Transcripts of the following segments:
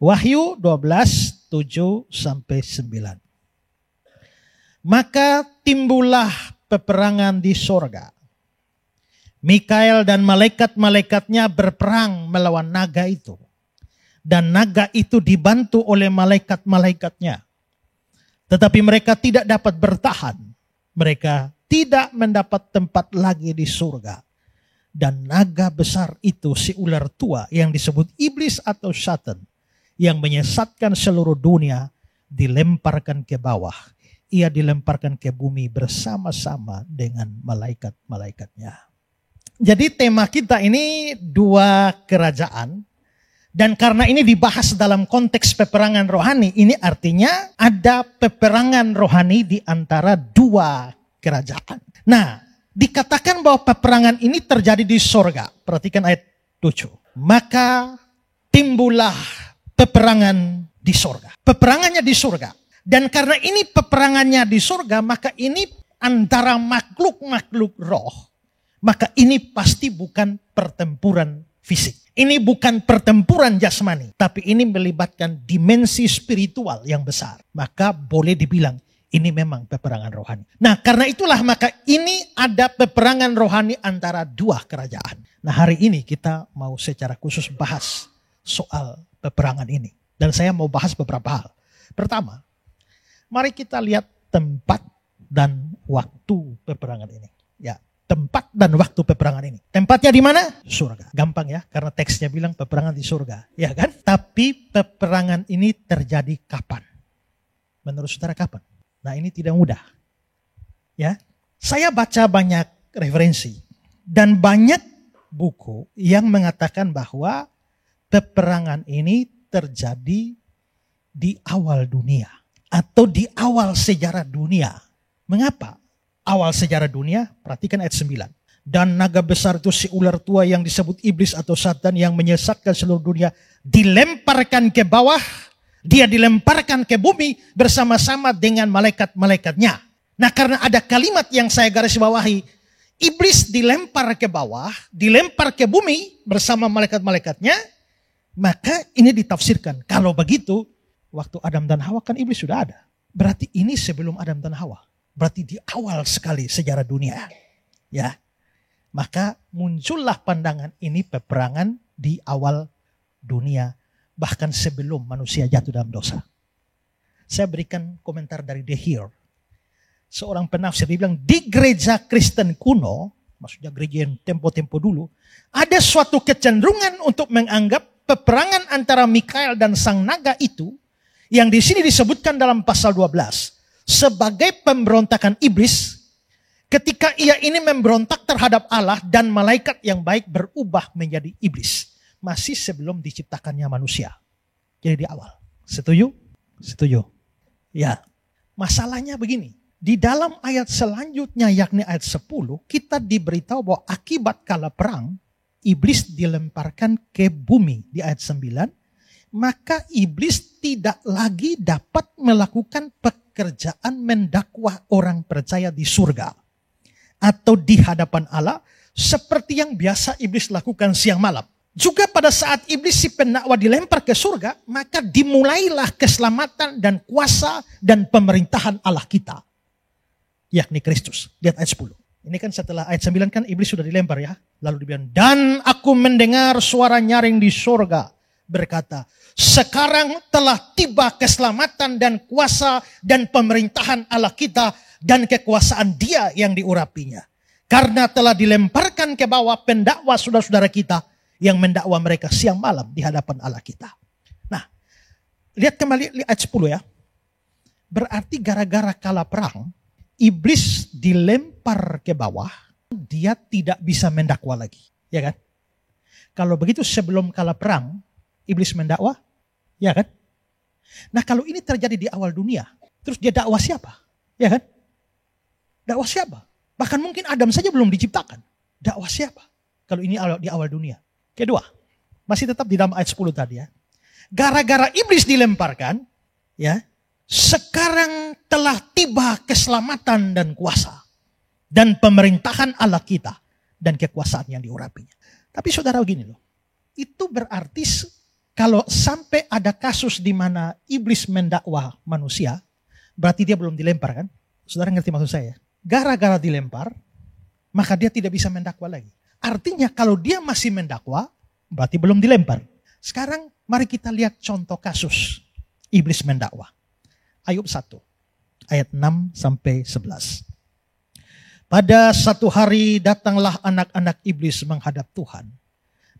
Wahyu 12, 7-9. Maka timbullah peperangan di sorga. Mikael dan malaikat-malaikatnya berperang melawan naga itu. Dan naga itu dibantu oleh malaikat-malaikatnya. Tetapi mereka tidak dapat bertahan. Mereka tidak mendapat tempat lagi di surga. Dan naga besar itu si ular tua yang disebut iblis atau Satan, yang menyesatkan seluruh dunia, dilemparkan ke bawah. Ia dilemparkan ke bumi bersama-sama dengan malaikat-malaikatnya. Jadi tema kita ini dua kerajaan. Dan karena ini dibahas dalam konteks peperangan rohani, ini artinya ada peperangan rohani di antara dua kerajaan. Nah, dikatakan bahwa peperangan ini terjadi di sorga. Perhatikan ayat 7. Maka timbullah peperangan di sorga. Peperangannya di sorga. Dan karena ini peperangannya di sorga, maka ini antara makhluk-makhluk roh. Maka ini pasti bukan pertempuran fisik. Ini bukan pertempuran jasmani. Tapi ini melibatkan dimensi spiritual yang besar. Maka boleh dibilang ini memang peperangan rohani. Nah, karena itulah maka ini ada peperangan rohani antara dua kerajaan. Nah, hari ini kita mau secara khusus bahas soal peperangan ini. Dan saya mau bahas beberapa hal. Pertama, mari kita lihat tempat dan waktu peperangan ini. Ya, tempat dan waktu peperangan ini. Tempatnya di mana? Surga. Gampang ya, karena teksnya bilang peperangan di surga. Ya kan? Tapi peperangan ini terjadi kapan? Menurut saudara kapan? Nah, ini tidak mudah. Ya, saya baca banyak referensi dan banyak buku yang mengatakan bahwa peperangan ini terjadi di awal dunia atau di awal sejarah dunia. Mengapa? Awal sejarah dunia, perhatikan ayat 9. Dan naga besar itu si ular tua yang disebut iblis atau Satan yang menyesatkan seluruh dunia dilemparkan ke bawah. Dia dilemparkan ke bumi bersama-sama dengan malaikat-malaikatnya. Nah, karena ada kalimat yang saya garis bawahi, iblis dilempar ke bawah, dilempar ke bumi bersama malaikat-malaikatnya, maka ini ditafsirkan. Kalau begitu, waktu Adam dan Hawa kan iblis sudah ada. Berarti ini sebelum Adam dan Hawa. Berarti di awal sekali sejarah dunia. Ya. Maka muncullah pandangan ini peperangan di awal dunia. Bahkan sebelum manusia jatuh dalam dosa. Saya berikan komentar dari De Heer. Seorang penafsir, dia bilang di gereja Kristen kuno, maksudnya gereja yang tempo-tempo dulu, ada suatu kecenderungan untuk menganggap peperangan antara Mikael dan sang naga itu, yang di sini disebutkan dalam pasal 12, sebagai pemberontakan iblis, ketika ia ini memberontak terhadap Allah dan malaikat yang baik berubah menjadi iblis. Masih sebelum diciptakannya manusia. Jadi di awal. Setuju? Setuju. Ya. Masalahnya begini. Di dalam ayat selanjutnya yakni ayat 10. Kita diberitahu bahwa akibat kala perang. Iblis dilemparkan ke bumi. Di ayat 9. Maka iblis tidak lagi dapat melakukan pekerjaan mendakwah orang percaya di surga. Atau di hadapan Allah. Seperti yang biasa iblis lakukan siang malam. Juga pada saat iblis si pendakwa dilempar ke surga, maka dimulailah keselamatan dan kuasa dan pemerintahan Allah kita. Yakni Kristus. Lihat ayat 10. Ini kan setelah ayat 9 kan iblis sudah dilempar ya. Lalu dibilang, dan aku mendengar suara nyaring di surga berkata, sekarang telah tiba keselamatan dan kuasa dan pemerintahan Allah kita dan kekuasaan Dia yang diurapinya. Karena telah dilemparkan ke bawah pendakwa saudara-saudara kita yang mendakwa mereka siang malam di hadapan Allah kita. Nah, lihat kembali ayat 10 ya. Berarti gara-gara kalah perang, iblis dilempar ke bawah, dia tidak bisa mendakwa lagi. Ya kan? Kalau begitu sebelum kalah perang, iblis mendakwa, ya kan? Nah, kalau ini terjadi di awal dunia, terus dia dakwah siapa? Ya kan? Dakwah siapa? Bahkan mungkin Adam saja belum diciptakan. Dakwah siapa? Kalau ini di awal dunia. Kedua, masih tetap di dalam ayat 10 tadi ya. Gara-gara iblis dilemparkan, ya, sekarang telah tiba keselamatan dan kuasa dan pemerintahan Allah kita dan kekuasaan yang diurapinya. Tapi saudara gini loh, itu berarti Kalau sampai ada kasus di mana iblis mendakwa manusia, berarti dia belum dilempar kan? Saudara ngerti maksud saya? Gara-gara dilempar, maka dia tidak bisa mendakwa lagi. Artinya kalau dia masih mendakwa, berarti belum dilempar. Sekarang mari kita lihat contoh kasus iblis mendakwa. Ayub 1, ayat 6 sampai 11. Pada satu hari datanglah anak-anak iblis menghadap Tuhan.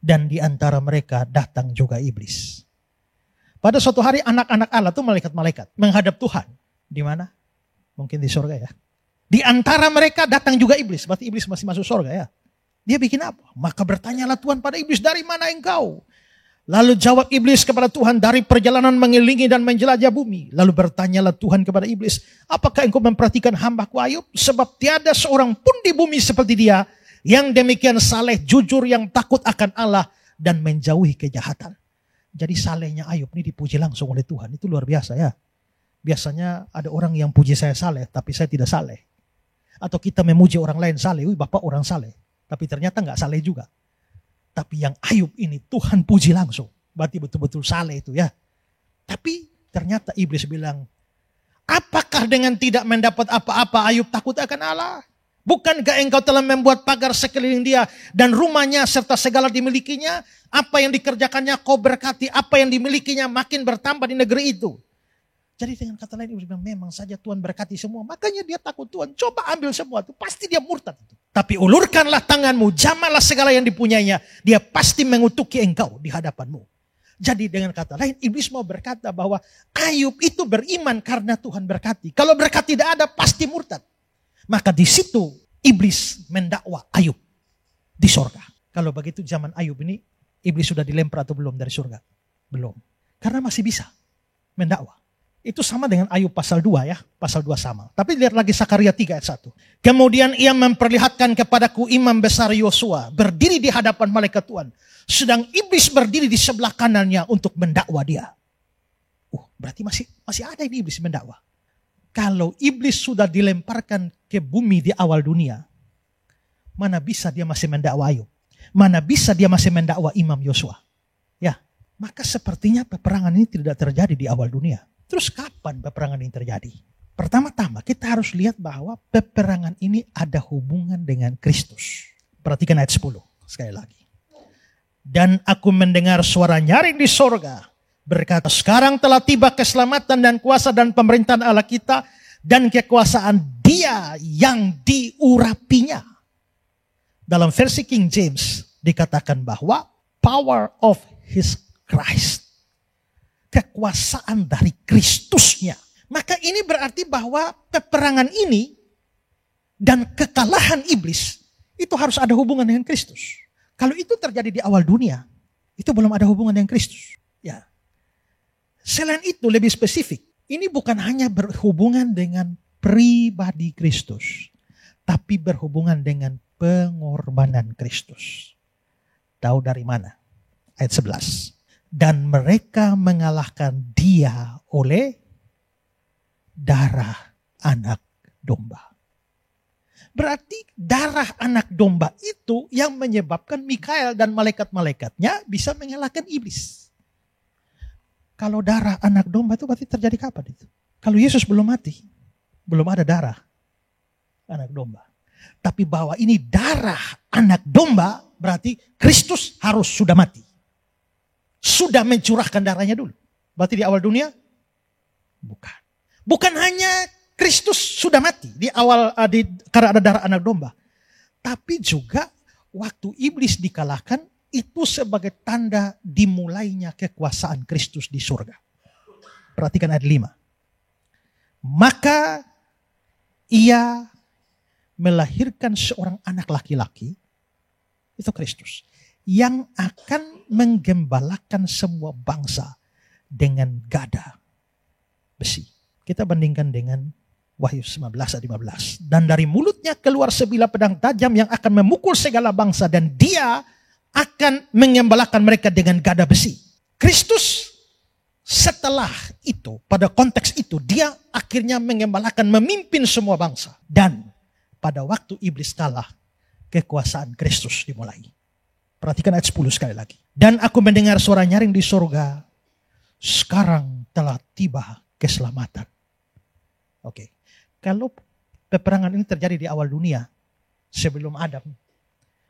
Dan di antara mereka datang juga iblis. Pada suatu hari anak-anak Allah itu malaikat-malaikat menghadap Tuhan. Di mana? Mungkin di surga ya. Di antara mereka datang juga iblis. Berarti iblis masih masuk surga ya. Dia bikin apa? Maka bertanyalah Tuhan pada iblis, dari mana engkau? Lalu jawab iblis kepada Tuhan, dari perjalanan mengelilingi dan menjelajah bumi. Lalu bertanyalah Tuhan kepada iblis, apakah engkau memperhatikan hambaku Ayub? Sebab tiada seorang pun di bumi seperti dia, yang demikian saleh, jujur, yang takut akan Allah, dan menjauhi kejahatan. Jadi salehnya Ayub ini dipuji langsung oleh Tuhan. Itu luar biasa ya. Biasanya ada orang yang puji saya saleh, tapi saya tidak saleh. Atau kita memuji orang lain saleh, wih bapak orang saleh. Tapi ternyata gak saleh juga. Tapi yang Ayub ini Tuhan puji langsung. Berarti betul-betul saleh itu ya. Tapi ternyata iblis bilang, apakah dengan tidak mendapat apa-apa Ayub takut akan Allah? Bukankah engkau telah membuat pagar sekeliling dia dan rumahnya serta segala dimilikinya? Apa yang dikerjakannya kau berkati, apa yang dimilikinya makin bertambah di negeri itu. Jadi dengan kata lain iblis bilang, memang saja Tuhan berkati semua. Makanya dia takut Tuhan, coba ambil semua itu. Pasti dia murtad itu. Tapi ulurkanlah tanganmu, jamalah segala yang dipunyainya. Dia pasti mengutuki engkau di hadapanmu. Jadi dengan kata lain iblis mau berkata bahwa Ayub itu beriman karena Tuhan berkati. Kalau berkat tidak ada pasti murtad. Maka di situ iblis mendakwa Ayub di surga. Kalau begitu zaman Ayub ini iblis sudah dilempar atau belum dari surga? Belum. Karena masih bisa mendakwa. Itu sama dengan Ayub pasal 2 ya. Pasal 2 sama. Tapi lihat lagi Sakaria 3 ayat 1. Kemudian ia memperlihatkan kepadaku imam besar Yosua berdiri di hadapan malaikat Tuhan. Sedang iblis berdiri di sebelah kanannya untuk mendakwa dia. Berarti masih ada ini iblis mendakwa. Kalau iblis sudah dilemparkan ke bumi di awal dunia, mana bisa dia masih mendakwa Ayub? Mana bisa dia masih mendakwa Imam Yosua? Ya, maka sepertinya peperangan ini tidak terjadi di awal dunia. Terus kapan peperangan ini terjadi? Pertama-tama kita harus lihat bahwa peperangan ini ada hubungan dengan Kristus. Perhatikan ayat 10 sekali lagi. Dan aku mendengar suara nyaring di sorga. Berkata, sekarang telah tiba keselamatan dan kuasa dan pemerintahan Allah kita. Dan kekuasaan dia yang diurapinya. Dalam versi King James dikatakan bahwa power of his Christ. Kekuasaan dari Kristusnya. Maka ini berarti bahwa peperangan ini dan kekalahan iblis itu harus ada hubungan dengan Kristus. Kalau itu terjadi di awal dunia, itu belum ada hubungan dengan Kristus. Ya. Selain itu lebih spesifik, ini bukan hanya berhubungan dengan pribadi Kristus, tapi berhubungan dengan pengorbanan Kristus. Tahu dari mana? Ayat 11. Dan mereka mengalahkan dia oleh darah anak domba. Berarti darah anak domba itu yang menyebabkan Mikael dan malaikat-malaikatnya bisa mengalahkan iblis. Kalau darah anak domba itu berarti terjadi kapan itu? Kalau Yesus belum mati, belum ada darah anak domba. Tapi bahwa ini darah anak domba berarti Kristus harus sudah mati. Sudah mencurahkan darahnya dulu. Berarti di awal dunia? Bukan. Bukan hanya Kristus sudah mati di awal karena ada darah anak domba. Tapi juga waktu iblis dikalahkan, itu sebagai tanda dimulainya kekuasaan Kristus di surga. Perhatikan ayat 5. Maka ia melahirkan seorang anak laki-laki, itu Kristus, yang akan menggembalakan semua bangsa dengan gada besi. Kita bandingkan dengan Wahyu 19 ayat 15. Dan dari mulutnya keluar sebilah pedang tajam yang akan memukul segala bangsa, dan dia akan mengembalakan mereka dengan gada besi. Kristus setelah itu, pada konteks itu, dia akhirnya mengembalakan, memimpin semua bangsa. Dan pada waktu iblis kalah, kekuasaan Kristus dimulai. Perhatikan ayat 10 sekali lagi. Dan aku mendengar suara nyaring di surga. Sekarang telah tiba keselamatan. Oke. Kalau peperangan ini terjadi di awal dunia, sebelum Adam,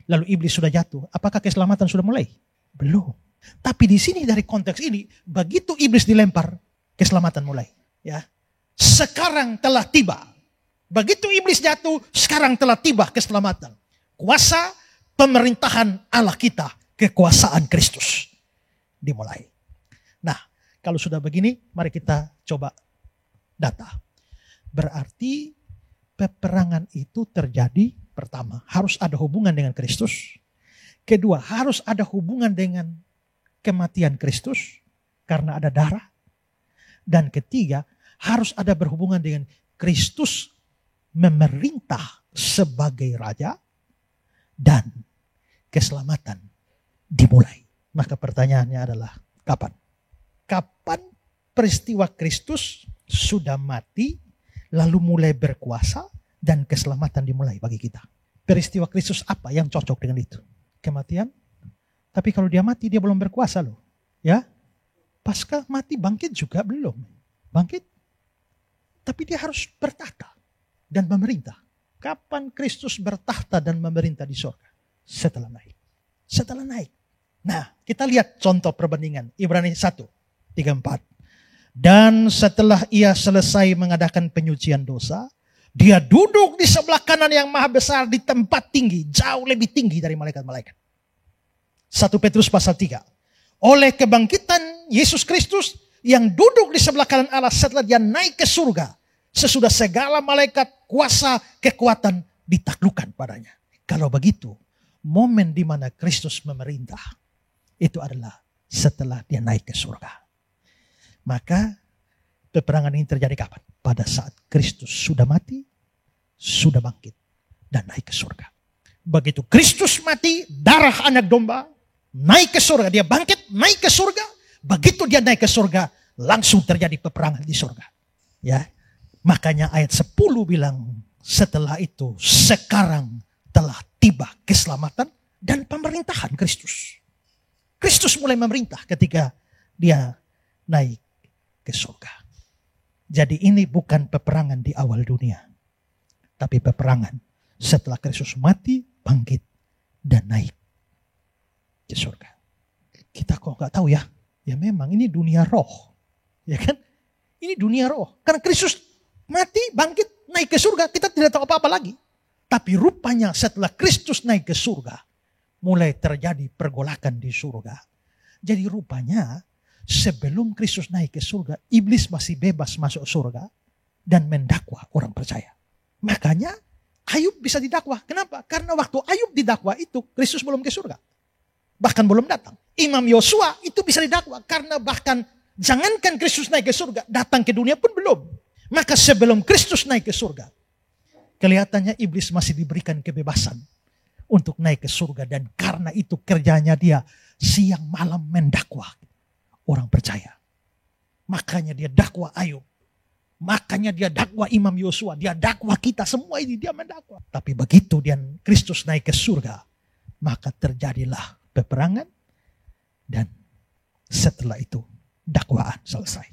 lalu iblis sudah jatuh, apakah keselamatan sudah mulai? Belum. Tapi di sini dari konteks ini, begitu iblis dilempar, keselamatan mulai. Ya, sekarang telah tiba. Begitu iblis jatuh, sekarang telah tiba keselamatan. Kuasa pemerintahan Allah kita, kekuasaan Kristus dimulai. Nah, kalau sudah begini, mari kita coba data. Berarti peperangan itu terjadi, pertama, harus ada hubungan dengan Kristus. Kedua, harus ada hubungan dengan kematian Kristus karena ada darah. Dan ketiga, harus ada berhubungan dengan Kristus memerintah sebagai raja dan keselamatan dimulai. Maka pertanyaannya adalah kapan? Kapan peristiwa Kristus sudah mati lalu mulai berkuasa dan keselamatan dimulai bagi kita? Peristiwa Kristus apa yang cocok dengan itu? Kematian? Tapi kalau dia mati dia belum berkuasa loh. Ya? Pasca mati bangkit juga belum. Bangkit. Tapi dia harus bertahta dan memerintah. Kapan Kristus bertahta dan memerintah di surga? Setelah naik. Setelah naik. Nah, kita lihat contoh perbandingan. Ibrani 1:34. Dan setelah ia selesai mengadakan penyucian dosa, dia duduk di sebelah kanan yang maha besar di tempat tinggi. Jauh lebih tinggi dari malaikat-malaikat. 1 Petrus pasal 3. Oleh kebangkitan Yesus Kristus yang duduk di sebelah kanan Allah setelah dia naik ke surga. Sesudah segala malaikat, kuasa, kekuatan ditaklukkan padanya. Kalau begitu, momen di mana Kristus memerintah, itu adalah setelah dia naik ke surga. Maka peperangan ini terjadi kapan? Pada saat Kristus sudah mati, sudah bangkit, dan naik ke surga. Begitu Kristus mati, darah anak domba, naik ke surga, dia bangkit, naik ke surga. Begitu dia naik ke surga, langsung terjadi peperangan di surga. Ya, makanya ayat 10 bilang, setelah itu sekarang telah tiba keselamatan dan pemerintahan Kristus. Kristus mulai memerintah ketika dia naik ke surga. Jadi ini bukan peperangan di awal dunia, tapi peperangan setelah Kristus mati, bangkit, dan naik ke surga. Kita kok gak tahu ya? Ya memang ini dunia roh. Ya kan? Ini dunia roh. Karena Kristus mati, bangkit, naik ke surga, kita tidak tahu apa-apa lagi. Tapi rupanya setelah Kristus naik ke surga, mulai terjadi pergolakan di surga. Jadi rupanya sebelum Kristus naik ke surga, iblis masih bebas masuk surga dan mendakwa orang percaya. Makanya Ayub bisa didakwa. Kenapa? Karena waktu Ayub didakwa itu, Kristus belum ke surga. Bahkan belum datang. Imam Yosua itu bisa didakwa karena bahkan jangankan Kristus naik ke surga, datang ke dunia pun belum. Maka sebelum Kristus naik ke surga, kelihatannya iblis masih diberikan kebebasan untuk naik ke surga. Dan karena itu kerjanya dia siang malam mendakwa orang percaya. Makanya dia dakwa Ayub. Makanya dia dakwa Imam Yosua. Dia dakwa kita semua ini, dia mendakwa. Tapi begitu dia Kristus naik ke surga, maka terjadilah peperangan. Dan setelah itu dakwaan selesai.